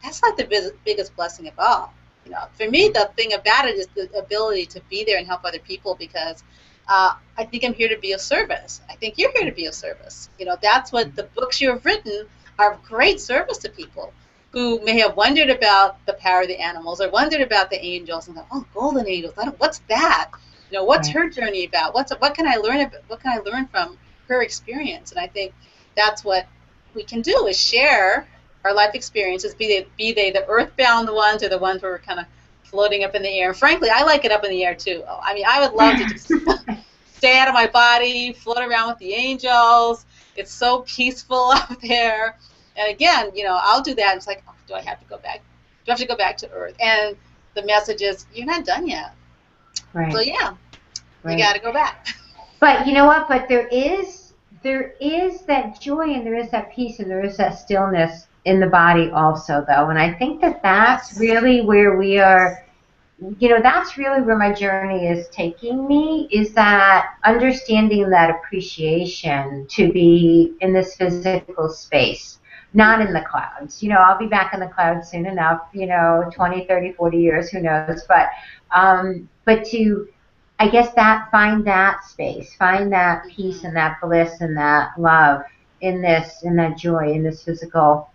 That's like the biggest blessing of all. You know, for me, the thing about it is the ability to be there and help other people, because I think I'm here to be of service. I think you're here to be of service. You know, that's what the books you have written are of great service to people who may have wondered about the power of the animals or wondered about the angels and go, oh, golden angels, what's that? You know, what's her journey about? What can I learn about? What can I learn from her experience? And I think that's what we can do, is share our life experiences, be they the earthbound ones or the ones where we're kind of floating up in the air. And frankly, I like it up in the air too. I mean, I would love to just stay out of my body, float around with the angels. It's so peaceful up there. And again, you know, I'll do that. It's like, oh, do I have to go back? Do I have to go back to Earth? And the message is, you're not done yet. Right. So yeah, you got to go back. But you know what? But there is that joy, and there is that peace, and there is that stillness in the body also, though. And I think that that's really where we are. You know, that's really where my journey is taking me, is that understanding that appreciation to be in this physical space, not in the clouds. You know, I'll be back in the clouds soon enough, you know, 20, 30, 40 years, who knows. But to, I guess, find that space, find that peace and that bliss and that love in that joy, in this physical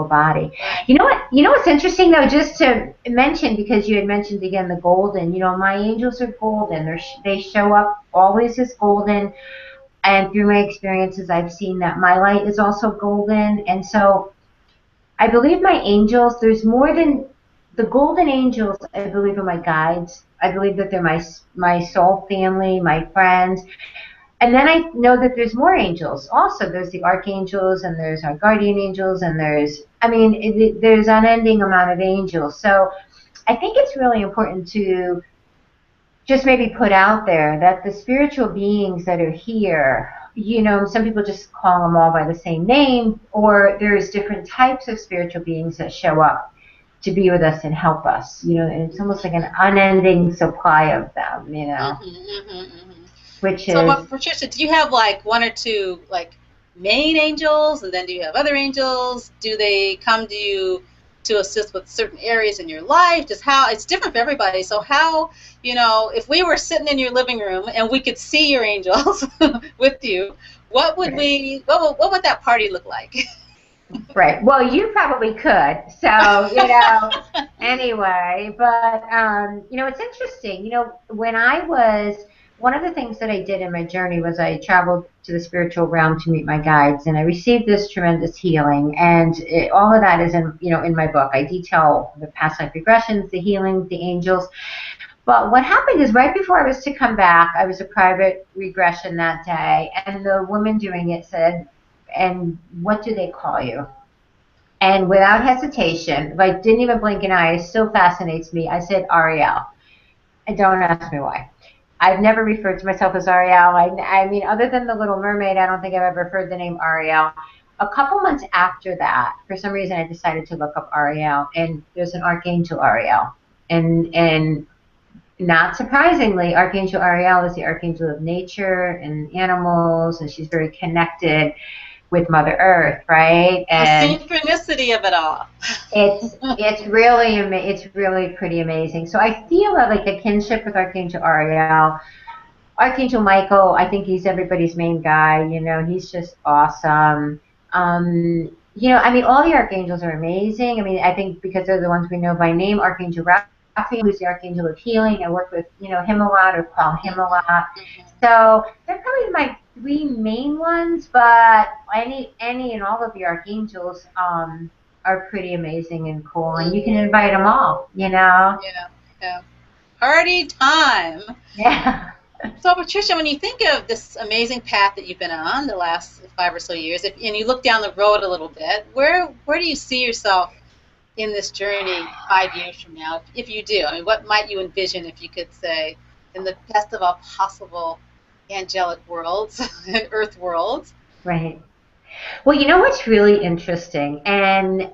body. You know what's interesting, though, just to mention, because you had mentioned again the golden, you know, my angels are golden. They show up always as golden, and through my experiences I've seen that my light is also golden. And so I believe my angels, there's more than the golden angels. I believe are my guides. I believe that they're my soul family, my friends. And then I know that there's more angels. Also, there's the archangels, and there's our guardian angels, and there's unending amount of angels. So I think it's really important to just maybe put out there that the spiritual beings that are here, you know, some people just call them all by the same name, or there's different types of spiritual beings that show up to be with us and help us. You know, and it's almost like an unending supply of them, you know. So, Patricia, do you have like one or two like main angels, and then do you have other angels? Do they come to you to assist with certain areas in your life? Just how it's different for everybody. So how, if we were sitting in your living room and we could see your angels with you, what would what would that party look like? Right. Well, you probably could. So, anyway, but, it's interesting. One of the things that I did in my journey was I traveled to the spiritual realm to meet my guides, and I received this tremendous healing. And all of that is in my book. I detail the past life regressions, the healing, the angels. But what happened is right before I was to come back, I was a private regression that day, and the woman doing it said, "And what do they call you?" And without hesitation, like didn't even blink an eye, it still fascinates me. I said Ariel. And don't ask me why. I've never referred to myself as Ariel. I mean, other than the Little Mermaid, I don't think I've ever heard the name Ariel. A couple months after that, for some reason, I decided to look up Ariel, and there's an Archangel Ariel. And not surprisingly, Archangel Ariel is the archangel of nature and animals, and she's very connected with Mother Earth, right? And the synchronicity of it all. It's really pretty amazing. So I feel like a kinship with Archangel Ariel. Archangel Michael, I think he's everybody's main guy. He's just awesome. I mean, all the archangels are amazing. I mean, I think because they're the ones we know by name. Archangel Raphael, who's the archangel of healing. I work with him a lot, or call him a lot. So they're probably my three main ones, but any and all of the archangels are pretty amazing and cool, and you can invite them all. Yeah. Party time. Yeah. So, Patricia, when you think of this amazing path that you've been on the last 5 or so years, and you look down the road a little bit, where do you see yourself in this journey 5 years from now, if you do? I mean, what might you envision, if you could say, in the best of all possible angelic worlds and earth worlds? Right. Well, what's really interesting, and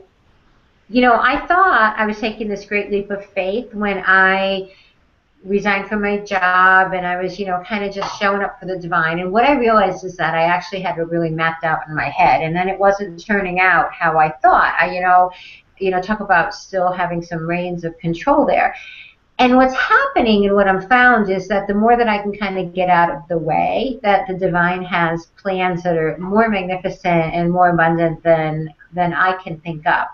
I thought I was taking this great leap of faith when I resigned from my job, and I was, kind of just showing up for the divine. And what I realized is that I actually had it really mapped out in my head, and then it wasn't turning out how I thought. Talk about still having some reins of control there. And what's happening and what I'm found is that the more that I can kind of get out of the way, that the divine has plans that are more magnificent and more abundant than I can think up.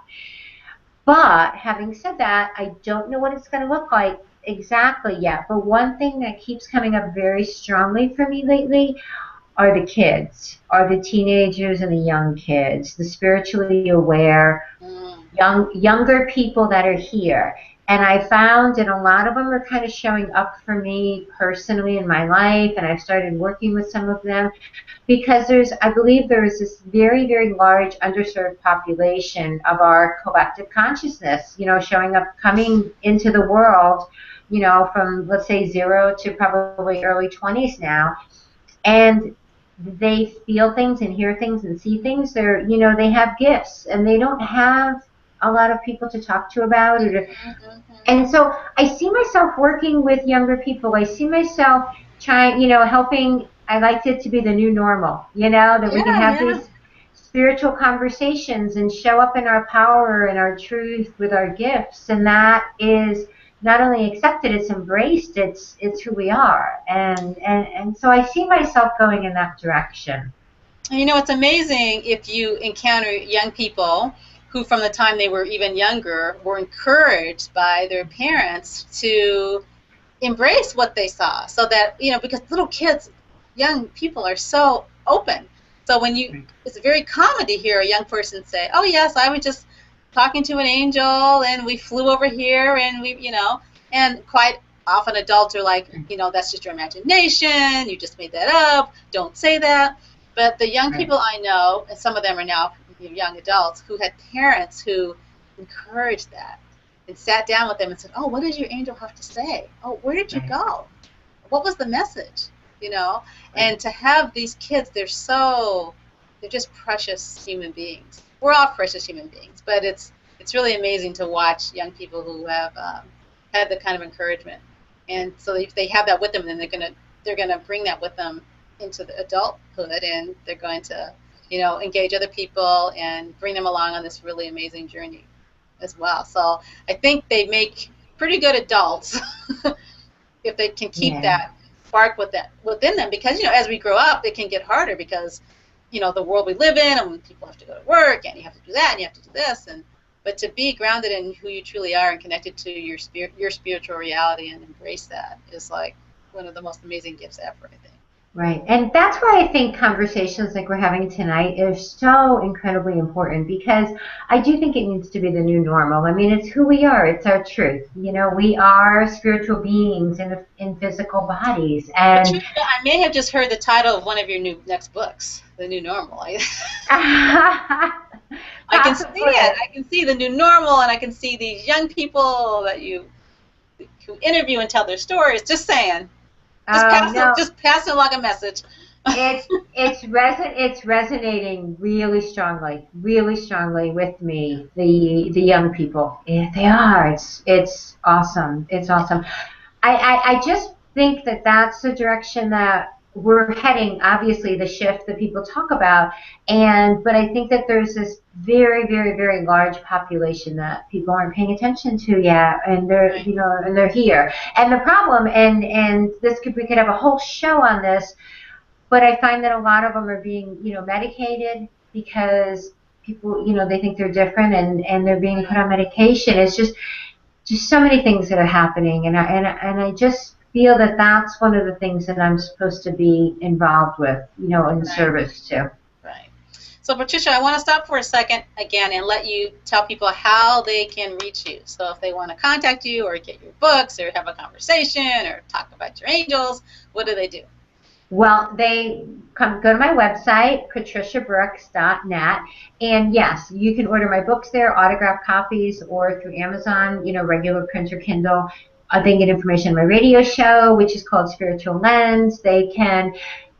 But having said that, I don't know what it's going to look like exactly yet. But one thing that keeps coming up very strongly for me lately are the kids, are the teenagers and the young kids, the spiritually aware, younger people that are here. And I found that a lot of them are kind of showing up for me personally in my life, and I've started working with some of them because I believe there is this very, very large underserved population of our collective consciousness, showing up, coming into the world, from, let's say, 0 to probably early 20s now. And they feel things and hear things and see things. They have gifts, and they don't have a lot of people to talk to about it. And so I see myself working with younger people. I see myself trying, helping. I like it to be the new normal, that we can have these spiritual conversations and show up in our power and our truth with our gifts. And that is not only accepted, it's embraced, it's who we are. And so I see myself going in that direction. It's amazing if you encounter young people who, from the time they were even younger, were encouraged by their parents to embrace what they saw. So that, because little kids, young people are so open. So when it's very common to hear a young person say, "Oh yes, I was just talking to an angel, and we flew over here, and and quite often adults are like, that's just your imagination, you just made that up, don't say that. But the young people I know, and some of them are now young adults, who had parents who encouraged that and sat down with them and said, "Oh, what did your angel have to say? Oh, where did you go? What was the message?" And to have these kids, they're just precious human beings. We're all precious human beings, but it's really amazing to watch young people who have had the kind of encouragement. And so if they have that with them, then they're gonna bring that with them into the adulthood, and they're going to engage other people and bring them along on this really amazing journey as well. So I think they make pretty good adults if they can keep that spark within them, because as we grow up, it can get harder because the world we live in, and when people have to go to work and you have to do that and you have to do this, but to be grounded in who you truly are and connected to your spiritual reality and embrace that is like one of the most amazing gifts ever, I think. Right. And that's why I think conversations like we're having tonight are so incredibly important, because I do think it needs to be the new normal. I mean, it's who we are. It's our truth. We are spiritual beings in physical bodies. And I may have just heard the title of one of your next books, The New Normal. I can see it. I can see the new normal, and I can see these young people that who interview and tell their stories. Just saying. Just pass along a message. It's resonating really strongly with me. The young people, they are. It's awesome. It's awesome. I just think that that's the direction that we're heading. Obviously, the shift that people talk about, but I think that there's this very, very, very large population that people aren't paying attention to yet, and they're and they're here. And the problem, and we could have a whole show on this, but I find that a lot of them are being medicated because people they think they're different, and they're being put on medication. It's just so many things that are happening, and I just feel that that's one of the things that I'm supposed to be involved with, in service to. Right. So, Patricia, I want to stop for a second again and let you tell people how they can reach you. So if they want to contact you or get your books or have a conversation or talk about your angels, what do they do? Well, they go to my website, patriciabrooks.net, and yes, you can order my books there, autographed copies, or through Amazon, regular print or Kindle. They can get information on my radio show, which is called Spiritual Lens. They can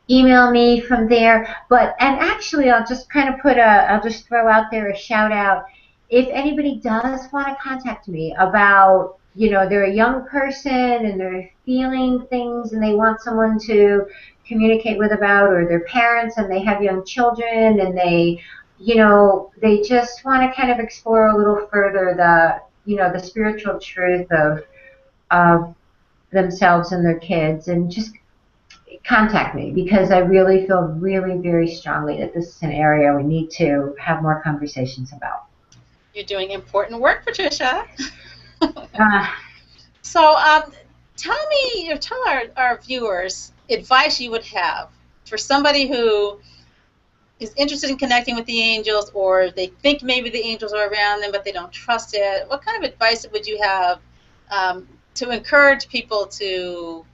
email me from there. And actually, I'll just I'll just throw out there a shout out. If anybody does want to contact me about, they're a young person and they're feeling things and they want someone to communicate with about, or their parents and they have young children and they just want to kind of explore a little further the spiritual truth of themselves and their kids, and just contact me, because I really feel really very strongly that this is an area we need to have more conversations about. You're doing important work, Patricia. So tell our viewers advice you would have for somebody who is interested in connecting with the angels, or they think maybe the angels are around them but they don't trust it. What kind of advice would you have to encourage people to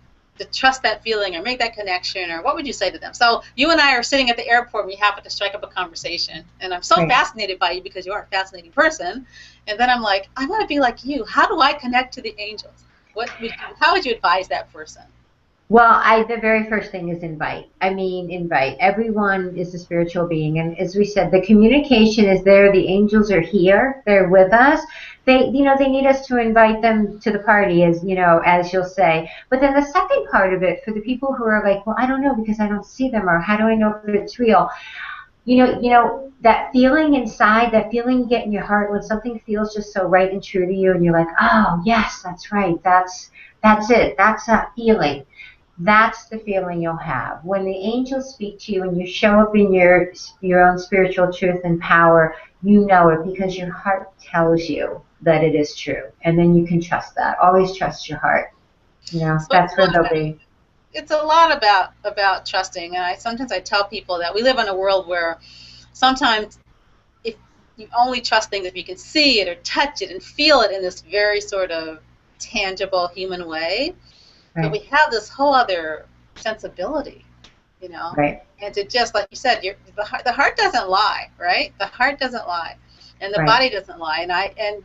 trust that feeling or make that connection, or what would you say to them? So you and I are sitting at the airport and we happen to strike up a conversation, and I'm so fascinated by you because you are a fascinating person, and then I'm like, I want to be like you. How do I connect to the angels? How would you advise that person? Well, the very first thing is invite. Invite. Everyone is a spiritual being, and as we said, the communication is there. The angels are here. They're with us. They need us to invite them to the party, as you'll say. But then the second part of it, for the people who are like, well, I don't know because I don't see them, or how do I know if it's real? That feeling inside, that feeling you get in your heart when something feels just so right and true to you, and you're like, oh yes, that's right. That's it. That's that feeling. That's the feeling you'll have. When the angels speak to you and you show up in your own spiritual truth and power, you know it because your heart tells you that it is true. And then you can trust that. Always trust your heart. So that's where they'll be. It's a lot about trusting. And sometimes I tell people that we live in a world where sometimes if you only trust things if you can see it or touch it and feel it in this very sort of tangible human way. Right. But we have this whole other sensibility, Right. And to just, like you said, the heart doesn't lie, right? The heart doesn't lie, and the body doesn't lie. And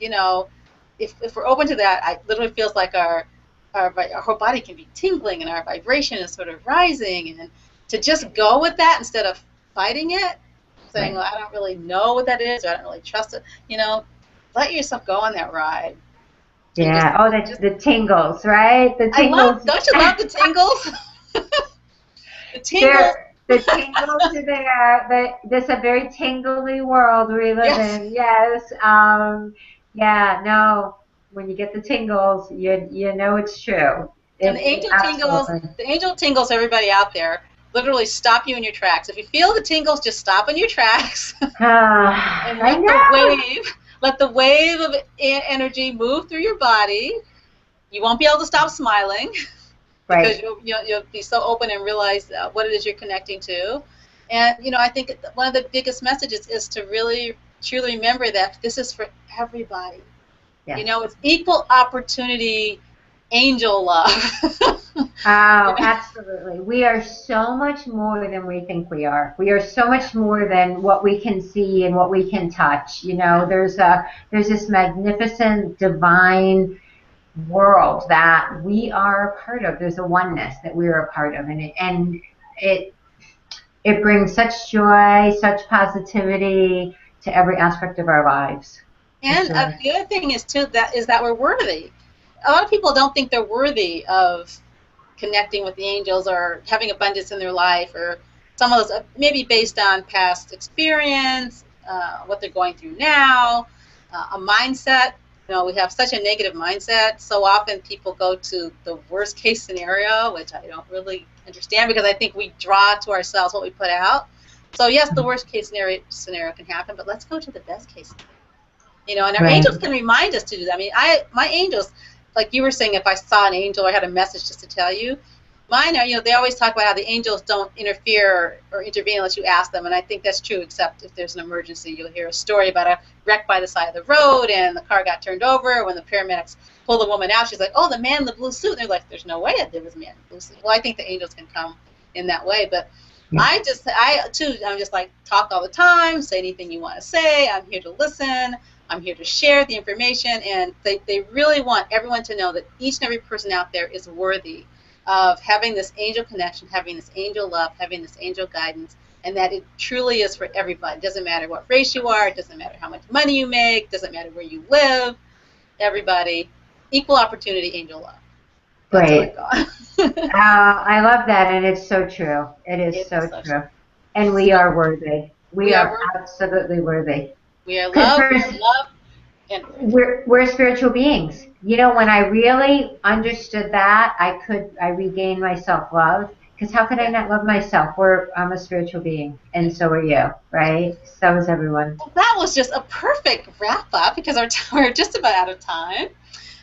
if we're open to that, it literally feels like our whole body can be tingling and our vibration is sort of rising. And to just go with that instead of fighting it, saying, well, I don't really know what that is, or I don't really trust it. Let yourself go on that ride. Yeah. The tingles, right? The tingles. Don't you love the tingles? The tingles The tingles are there. This a very tingly world we live Yes. in. Yes. Yeah. No. When you get the tingles, you know it's true. And the It angel tingles, absolutely. everybody out there, literally stop you in your tracks. If you feel the tingles, just stop in your tracks and I know. let the wave of energy move through your body. You won't be able to stop smiling because Right. you'll be so open and realize what it is you're connecting to. And I think one of the biggest messages is to really truly remember that this is for everybody. Yes. It's equal opportunity angel love. Oh, absolutely. We are so much more than we think we are. We are so much more than what we can see and what we can touch. There's this magnificent divine world that we are a part of. There's a oneness that we are a part of, and it brings such joy, such positivity to every aspect of our lives, for And sure. the other thing is too that we're worthy. A lot of people don't think they're worthy of connecting with the angels or having abundance in their life, or some of those maybe based on past experience, what they're going through now, a mindset. We have such a negative mindset. So often people go to the worst case scenario, which I don't really understand because I think we draw to ourselves what we put out. So yes, the worst case scenario can happen, but let's go to the best case scenario. And our Right. angels can remind us to do that. I mean, my angels, like you were saying, if I saw an angel or had a message just to tell you, mine are, they always talk about how the angels don't interfere or intervene unless you ask them, and I think that's true, except if there's an emergency. You'll hear a story about a wreck by the side of the road, and the car got turned over. When the paramedics pull the woman out, she's like, oh, the man in the blue suit. And they're like, there's no way there was a man in the blue suit. Well, I think the angels can come in that way, but Yeah. I'm just like, talk all the time, say anything you want to say. I'm here to listen. I'm here to share the information, and they really want everyone to know that each and every person out there is worthy of having this angel connection, having this angel love, having this angel guidance, and that it truly is for everybody. It doesn't matter what race you are, it doesn't matter how much money you make, it doesn't matter where you live, everybody, equal opportunity angel love. That's what I Great. got. I love that, and it's so true. It is It is so so true. true. And we So are worthy. We we are are worthy. absolutely worthy. We are Because love, we are love, and worthy. we're spiritual beings. When I really understood that, I regained my self-love. Because how could I Yeah. not love myself? I'm a spiritual being, and so are you, right? So is everyone. Well, that was just a perfect wrap up because we're just about out of time.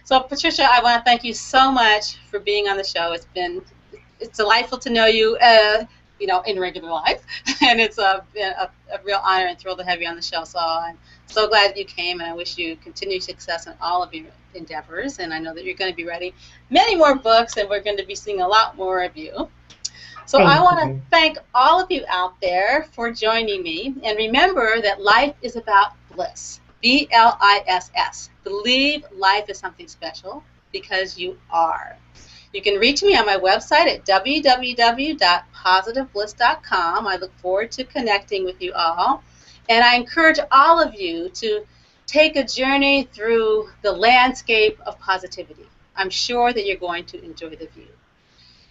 So, Patricia, I want to thank you so much for being on the show. It's delightful to know you, in regular life, and it's a real honor and thrill to have you on the show. So I'm so glad that you came, and I wish you continued success in all of your endeavors. And I know that you're going to be writing many more books, and we're going to be seeing a lot more of you. So I Thank want to you. thank all of you out there for joining me. And remember that life is about bliss. BLISS. Believe life is something special because you are. You can reach me on my website at www.positivebliss.com. I look forward to connecting with you all. And I encourage all of you to take a journey through the landscape of positivity. I'm sure that you're going to enjoy the view.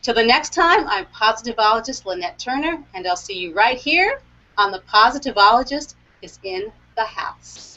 Till the next time, I'm Positivologist Lynette Turner, and I'll see you right here on The Positivologist is in the House.